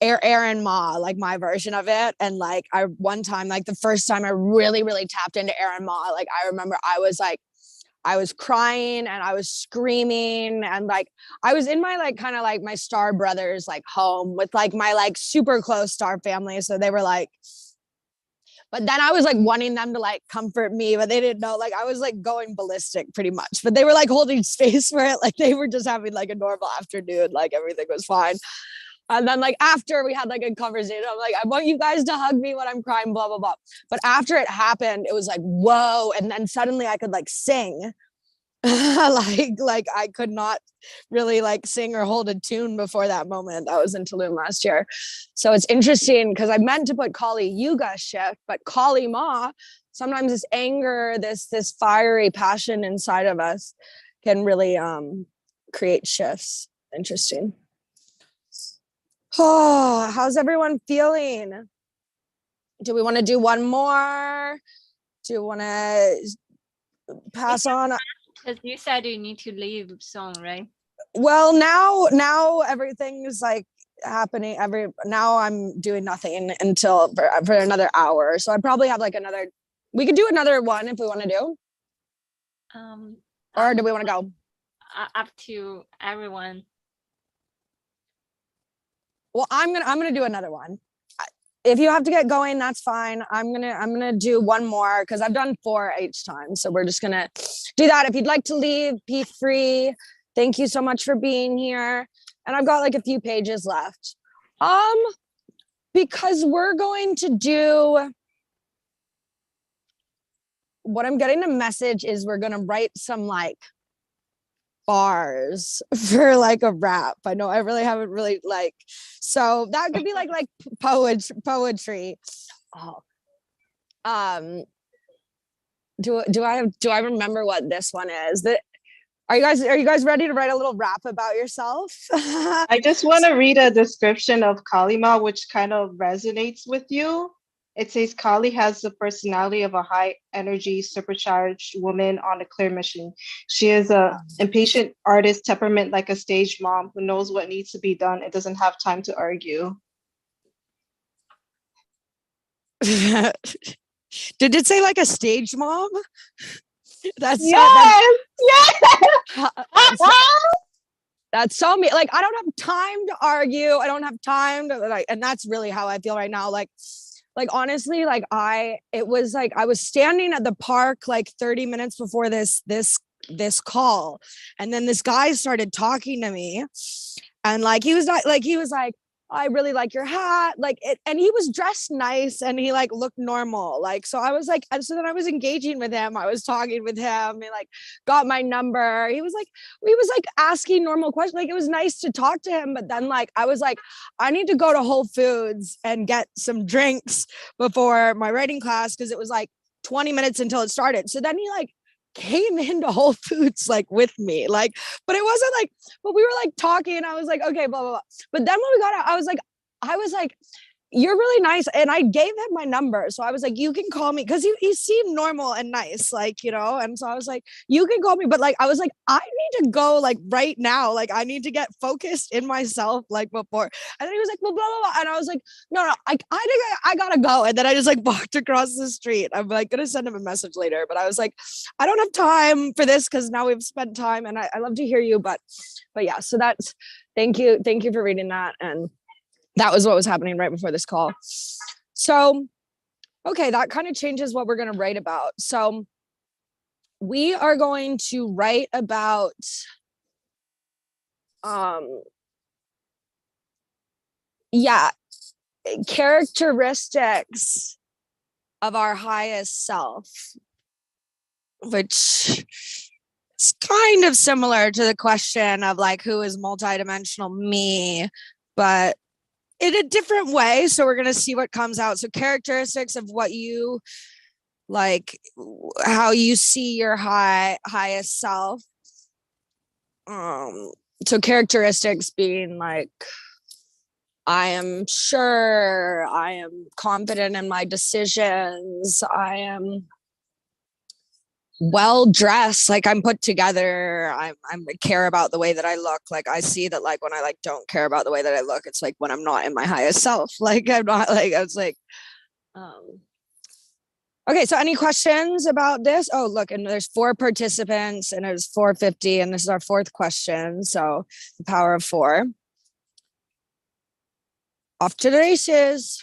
A: Aaron Ma, like my version of it. And like one time, like the first time I really tapped into Aaron Ma, like I remember I was crying and I was screaming, and like I was in my like kind of like my star brothers like home with like my like super close star family. So they were like, but then I was like wanting them to like comfort me, but they didn't know. Like I was like going ballistic pretty much, but they were like holding space for it. Like they were just having like a normal afternoon, like everything was fine. And then like after we had like a conversation, I'm like, I want you guys to hug me when I'm crying, blah, blah, blah. But after it happened, it was like, whoa. And then suddenly I could like sing. like I could not really like sing or hold a tune before that moment. That was in Tulum last year. So it's interesting because I meant to put Kali Yuga shift, but Kali Ma, sometimes this anger, this fiery passion inside of us can really create shifts. Interesting. Oh, how's everyone feeling? Do we want to do one more? Do you want to pass on?
B: Because you said you need to leave soon, right?
A: Well, now everything is like happening now I'm doing nothing until for another hour. So I probably have like we could do another one if we want to do, or do we want to go?
B: Up to everyone.
A: Well, I'm gonna do another one. If you have to get going, that's fine. I'm gonna do one more because I've done 4 each time. So we're just gonna do that. If you'd like to leave, be free. Thank you so much for being here. And I've got like a few pages left. Because we're going to do, what I'm getting a message is we're gonna write some like bars for like a rap. I know I really haven't really like, so that could be like poetry. Oh, do I remember what this one is? That are you guys ready to write a little rap about yourself?
E: I just want to read a description of Kalima, which kind of resonates with you. It says Kali has the personality of a high energy, supercharged woman on a clear mission. She is a impatient artist temperament like a stage mom who knows what needs to be done and doesn't have time to argue.
A: Did it say like a stage mom? That's
E: yes, yes.
A: That's so me. Like, I don't have time to argue. I don't have time to like, and that's really how I feel right now. Like honestly, like it was like I was standing at the park like 30 minutes before this call, and then this guy started talking to me, and like he was like, I really like your hat, like it, and he was dressed nice and he like looked normal, like, so I was like, and so then I was engaging with him, I was talking with him, he like got my number, he was like asking normal questions, like it was nice to talk to him, but then like I was like, I need to go to Whole Foods and get some drinks before my writing class because it was like 20 minutes until it started. So then he like came into Whole Foods like with me, like, but it wasn't like, but we were like talking and I was like, okay, blah blah blah. But then when we got out, I was like, you're really nice, and I gave him my number, so I was like, you can call me, because he seemed normal and nice, like, you know, and so I was like, you can call me, but like I was like, I need to go like right now, like I need to get focused in myself like before. And then he was like, well, blah blah blah, and I was like, no, I think I gotta go, and then I just like walked across the street. I'm like gonna send him a message later, but I was like, I don't have time for this because now we've spent time, and I love to hear you, but yeah, so that's, thank you for reading that. And that was what was happening right before this call. So, okay, that kind of changes what we're going to write about. So we are going to write about, characteristics of our highest self, which is kind of similar to the question of like, who is multidimensional me, but in a different way. So we're going to see what comes out. So characteristics of what you like, how you see your highest self. So characteristics being like, I am sure, I am confident in my decisions, I am well dressed, like I'm put together, I care about the way that I look. Like I see that like when I like don't care about the way that I look, it's like when I'm not in my highest self, like I'm not like, I was like, okay, so any questions about this? Oh, look, and there's 4 participants and it's 4:50 and this is our 4th question. So the power of 4. Off to the races.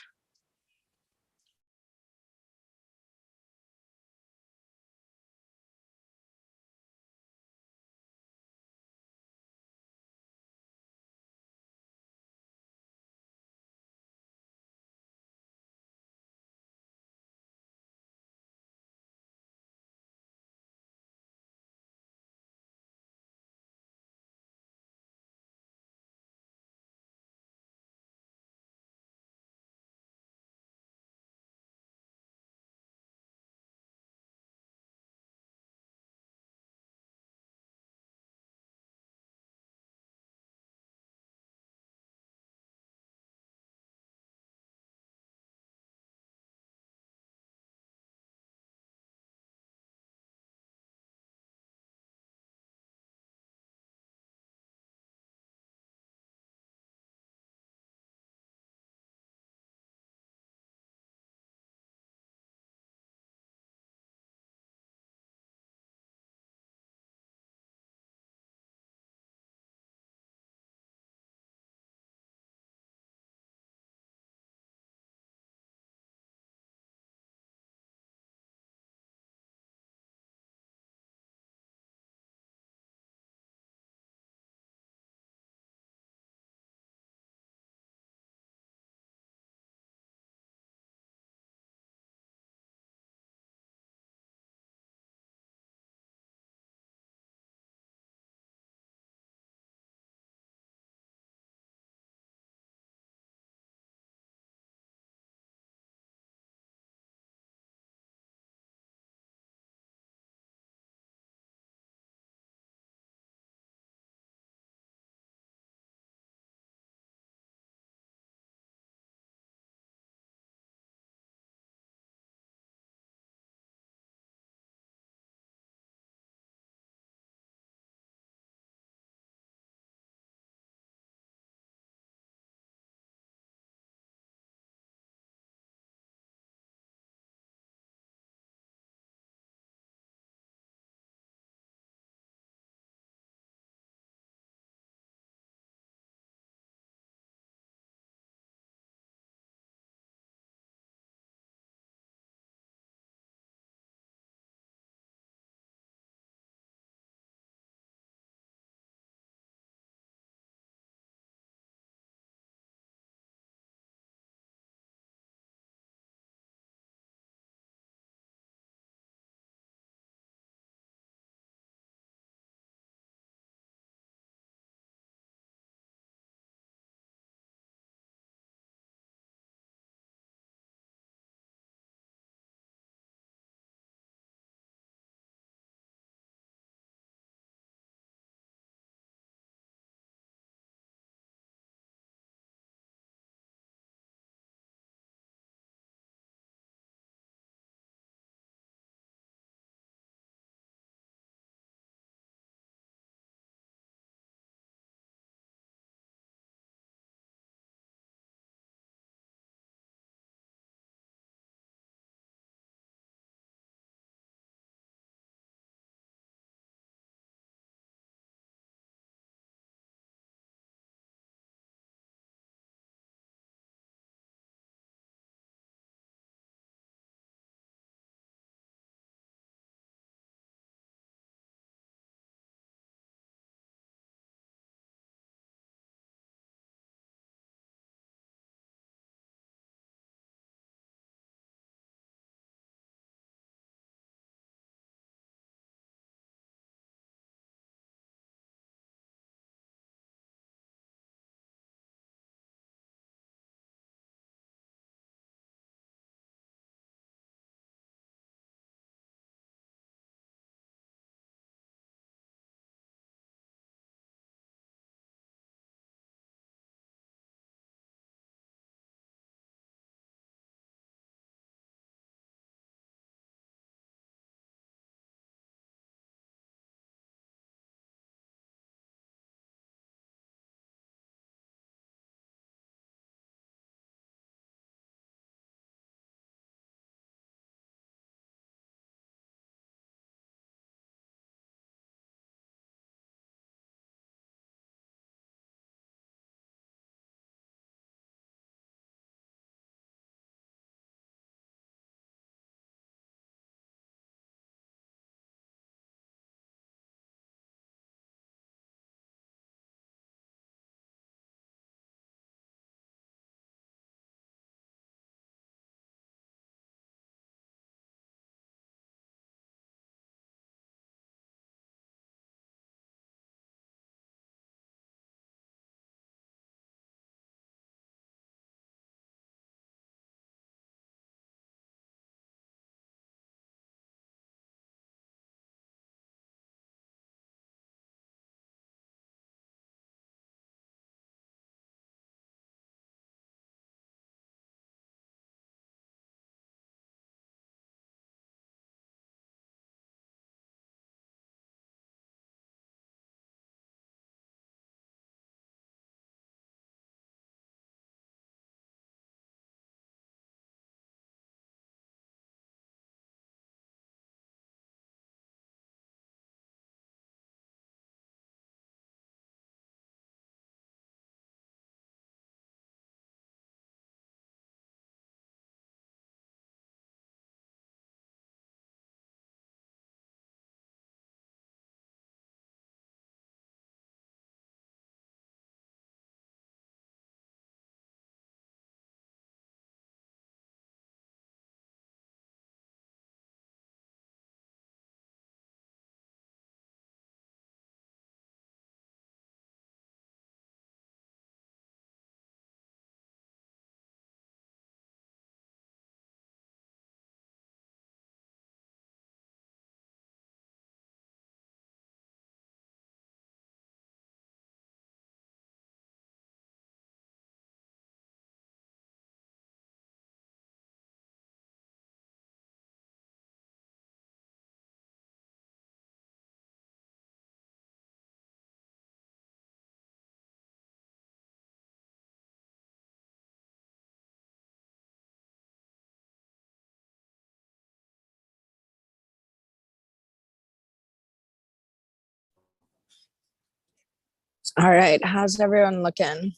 A: All right, how's everyone looking?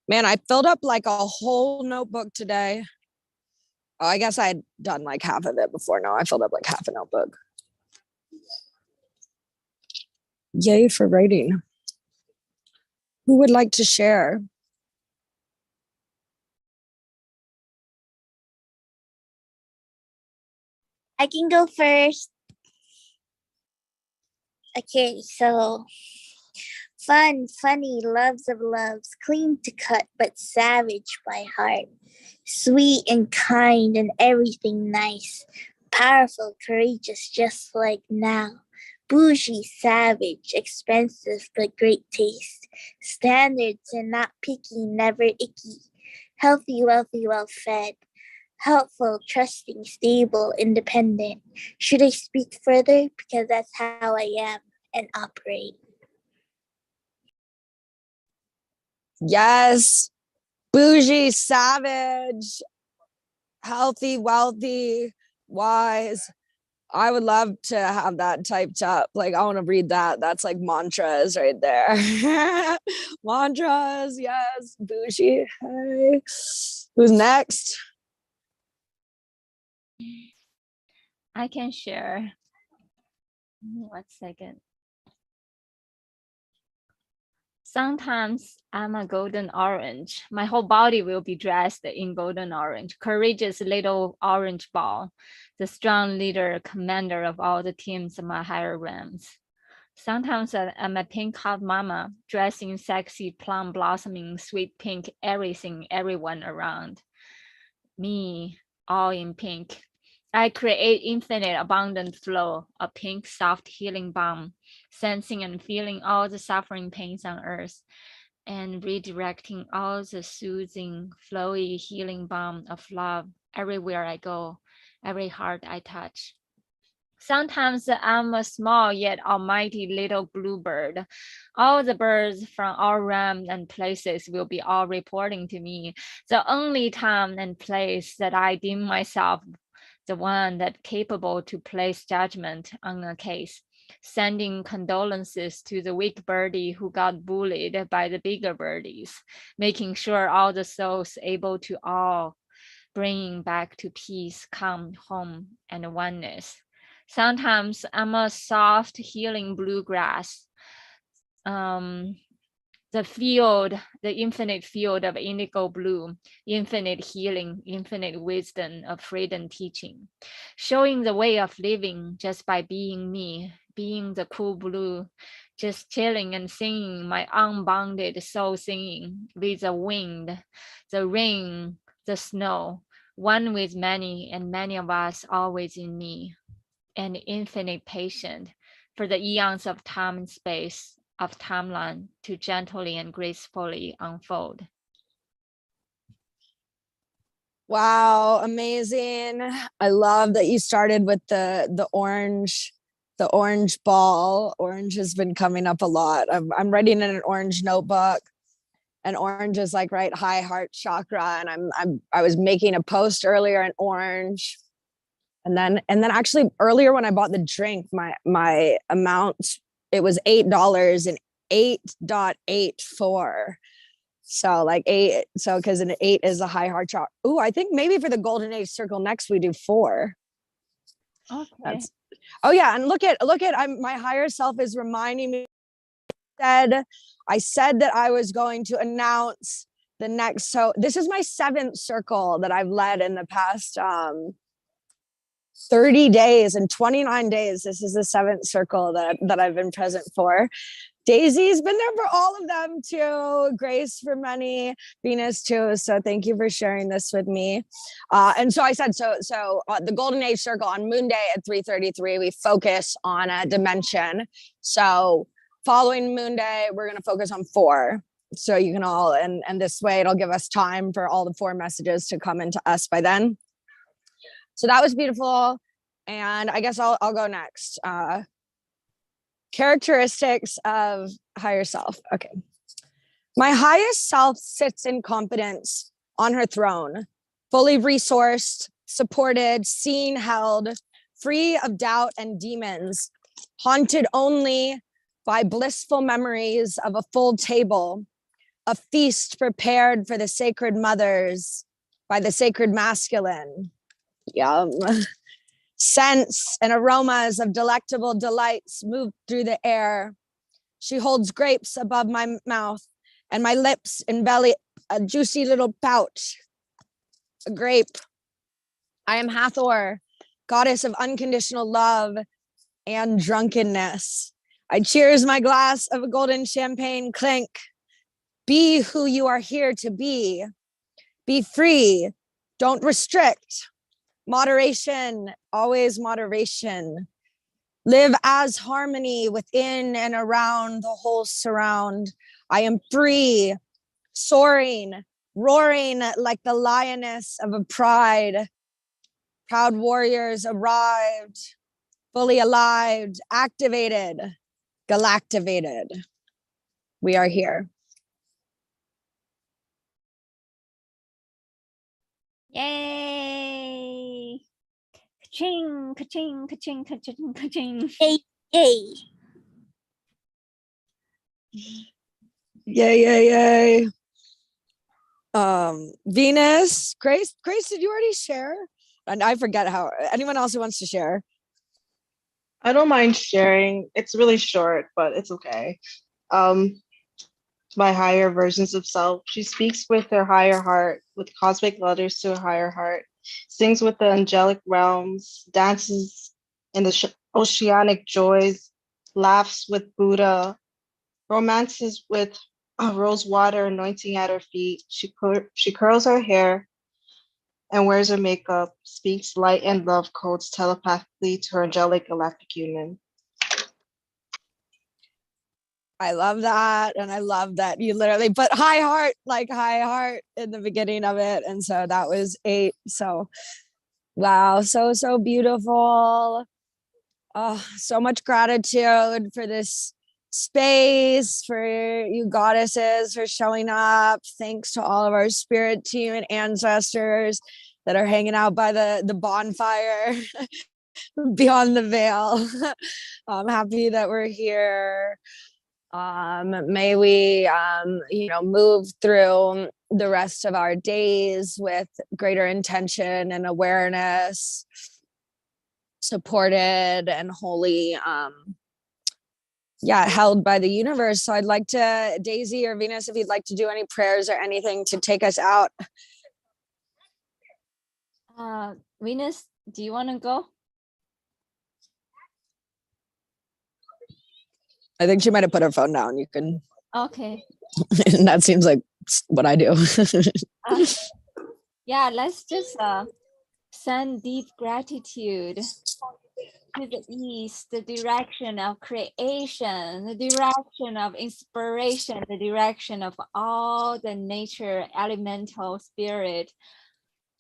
A: Man, I filled up like a whole notebook today. Oh, I guess I had done like half of it before. No, I filled up like half a notebook. Yay for writing. Who would like to share?
C: I can go first. Okay, so fun, funny, loves of loves, clean to cut, but savage by heart. Sweet and kind and everything nice. Powerful, courageous, just like now. Bougie, savage, expensive, but great taste. Standards and not picky, never icky. Healthy, wealthy, well fed. Helpful, trusting, stable, independent. Should I speak further? Because that's how I am and operate.
A: Yes. Bougie, savage, healthy, wealthy, wise. I would love to have that typed up. Like, I want to read that. That's like mantras right there. Mantras, yes. Bougie. Hey. Who's next?
B: I can share. 1 second. Sometimes I'm a golden orange. My whole body will be dressed in golden orange. Courageous little orange ball. The strong leader, commander of all the teams of my higher realms. Sometimes I'm a pink hot mama, dressing sexy, plum blossoming, sweet pink, everything, everyone around. Me, all in pink. I create infinite abundant flow, a pink soft healing balm, sensing and feeling all the suffering pains on earth, and redirecting all the soothing, flowy healing balm of love everywhere I go, every heart I touch. Sometimes I'm a small yet almighty little bluebird. All the birds from all realms and places will be all reporting to me. The only time and place that I deem myself the one that capable to place judgment on a case, sending condolences to the weak birdie who got bullied by the bigger birdies, making sure all the souls able to all bringing back to peace, calm, home, and oneness. Sometimes I'm a soft healing bluegrass. The field, the infinite field of indigo blue, infinite healing, infinite wisdom of freedom teaching, showing the way of living just by being me, being the cool blue, just chilling and singing my unbounded soul singing with the wind, the rain, the snow, one with many and many of us always in me, and infinite patient for the eons of time and space of timeline to gently and gracefully unfold.
A: Wow, amazing. I love that you started with the orange ball. Orange has been coming up a lot. I'm writing in an orange notebook, and orange is like right high heart chakra, and I was making a post earlier in orange. And then actually earlier when I bought the drink, my amount, it was $8 and 8.84. So like 8. So because an 8 is a high heart chakra. Ooh, I think maybe for the golden age circle next we do 4.
B: Okay.
A: Oh yeah, and look at my higher self is reminding me. I said that I was going to announce the next. So this is my 7th circle that I've led in the past 30 days and 29 days. This is the 7th circle that I've been present for. Daisy's been there for all of them too. Grace for many, Venus too. So thank you for sharing this with me. And so I said, the golden age circle on Moon Day at 3:33, we focus on a dimension. So following Moon Day, we're going to focus on 4. So you can all, and this way it'll give us time for all the 4 messages to come into us by then. So that was beautiful. And I guess I'll go next. Characteristics of higher self. Okay. My highest self sits in confidence on her throne, fully resourced, supported, seen, held, free of doubt and demons, haunted only by blissful memories of a full table, a feast prepared for the sacred mothers by the sacred masculine. Yum. Scents and aromas of delectable delights move through the air. She holds grapes above my mouth and my lips envelop a juicy little pouch, a grape. I am Hathor, goddess of unconditional love and drunkenness. I cheers my glass of a golden champagne clink. Be who you are here to be. Be free. Don't restrict. Moderation, always moderation. Live as harmony within and around the whole surround. I am free, soaring, roaring like the lioness of a pride. Proud warriors arrived, fully alive, activated, galactivated. We are here.
B: Yay! Ka-ching, ka-ching, ka-ching, ka-ching, ka-ching.
C: Yay, yay.
A: Yay, yay, yay. Venus, Grace, did you already share? And I forget how, anyone else who wants to share?
E: I don't mind sharing. It's really short, but it's okay. My higher versions of self. She speaks with her higher heart, with cosmic letters to her higher heart, sings with the angelic realms, dances in the oceanic joys, laughs with Buddha, romances with rose water anointing at her feet. She curls her hair and wears her makeup, speaks light and love codes telepathically to her angelic galactic union.
A: I love that. And I love that you literally put high heart in the beginning of it. And so that was 8. So, wow. So beautiful. Oh, so much gratitude for this space, for you goddesses for showing up. Thanks to all of our spirit team and ancestors that are hanging out by the bonfire beyond the veil. I'm happy that we're here. May we move through the rest of our days with greater intention and awareness, supported and wholly held by the universe. So I'd like to, Daisy or Venus, if you'd like to do any prayers or anything to take us out.
B: Venus, do you want to go?
A: I think she might have put her phone down. You can.
B: Okay.
A: And that seems like what I do.
B: Yeah, let's just send deep gratitude to the east, the direction of creation, the direction of inspiration, the direction of all the nature elemental spirit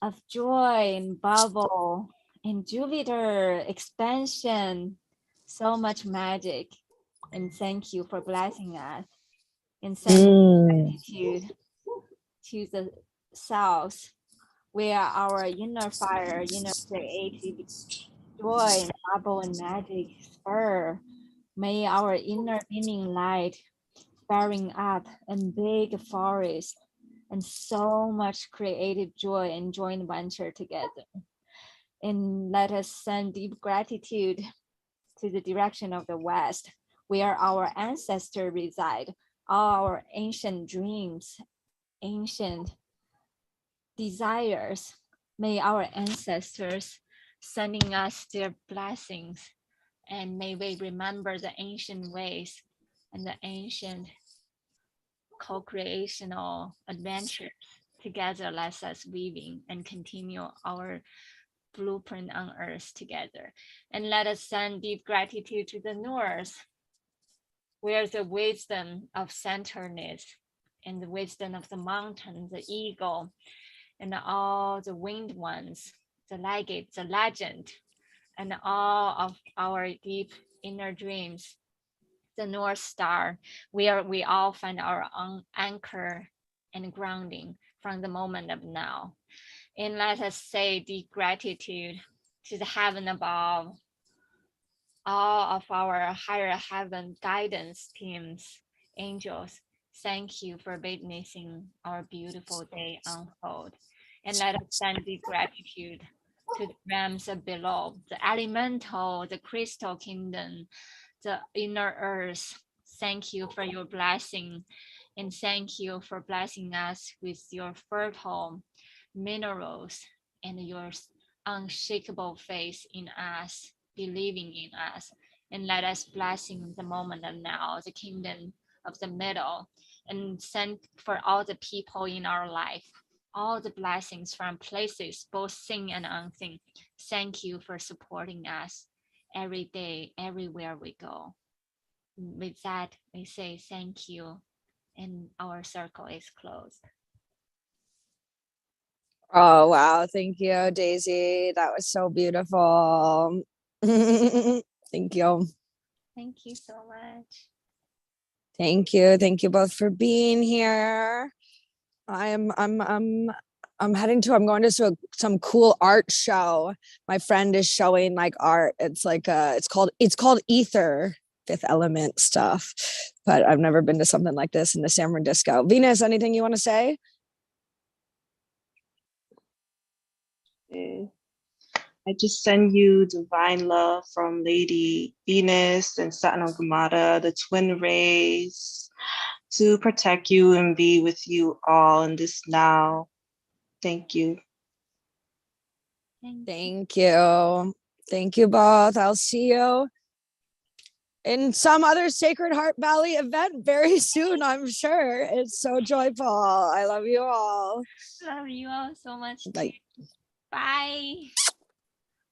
B: of joy and bubble and Jupiter expansion, so much magic. And thank you for blessing us. And send gratitude to the south, where our inner fire, inner creative joy and bubble and magic spur. May our inner beaming light sparring up and big forest and so much creative joy and joint venture together. And let us send deep gratitude to the direction of the west, where our ancestors reside, our ancient dreams, ancient desires. May our ancestors sending us their blessings, and may we remember the ancient ways and the ancient co-creational adventures together. Let us weaving and continue our blueprint on earth together. And let us send deep gratitude to the north, where the wisdom of centeredness and the wisdom of the mountain, the eagle, and all the winged ones, the legate, the legend, and all of our deep inner dreams, the North Star, where we all find our own anchor and grounding from the moment of now. And let us say deep gratitude to the heaven above, all of our higher heaven guidance teams, angels, thank you for witnessing our beautiful day unfold. And let us send the gratitude to the realms below, the elemental, the crystal kingdom, the inner earth. Thank you for your blessing. And thank you for blessing us with your fertile minerals and your unshakable faith in us, believing in us. And let us blessing the moment and now, the kingdom of the middle, and send for all the people in our life, all the blessings from places, both seen and unseen. Thank you for supporting us every day, everywhere we go. With that, we say thank you, and our circle is closed.
A: Oh, wow. Thank you, Daisy. That was so beautiful. Thank you.
B: Thank you so much.
A: Thank you. Thank you both for being here. I'm going to some cool art show. My friend is showing like art. It's like it's called Ether, Fifth Element stuff. But I've never been to something like this in the San Francisco. Venus, anything you want to say?
E: I just send you divine love from Lady Venus and Satnam, the twin rays, to protect you and be with you all in this now. Thank you.
A: Thank you. Thank you both. I'll see you in some other Sacred Heart Valley event very soon, I'm sure. It's so joyful. I love you all.
B: Love you all so much.
A: Bye.
B: Bye.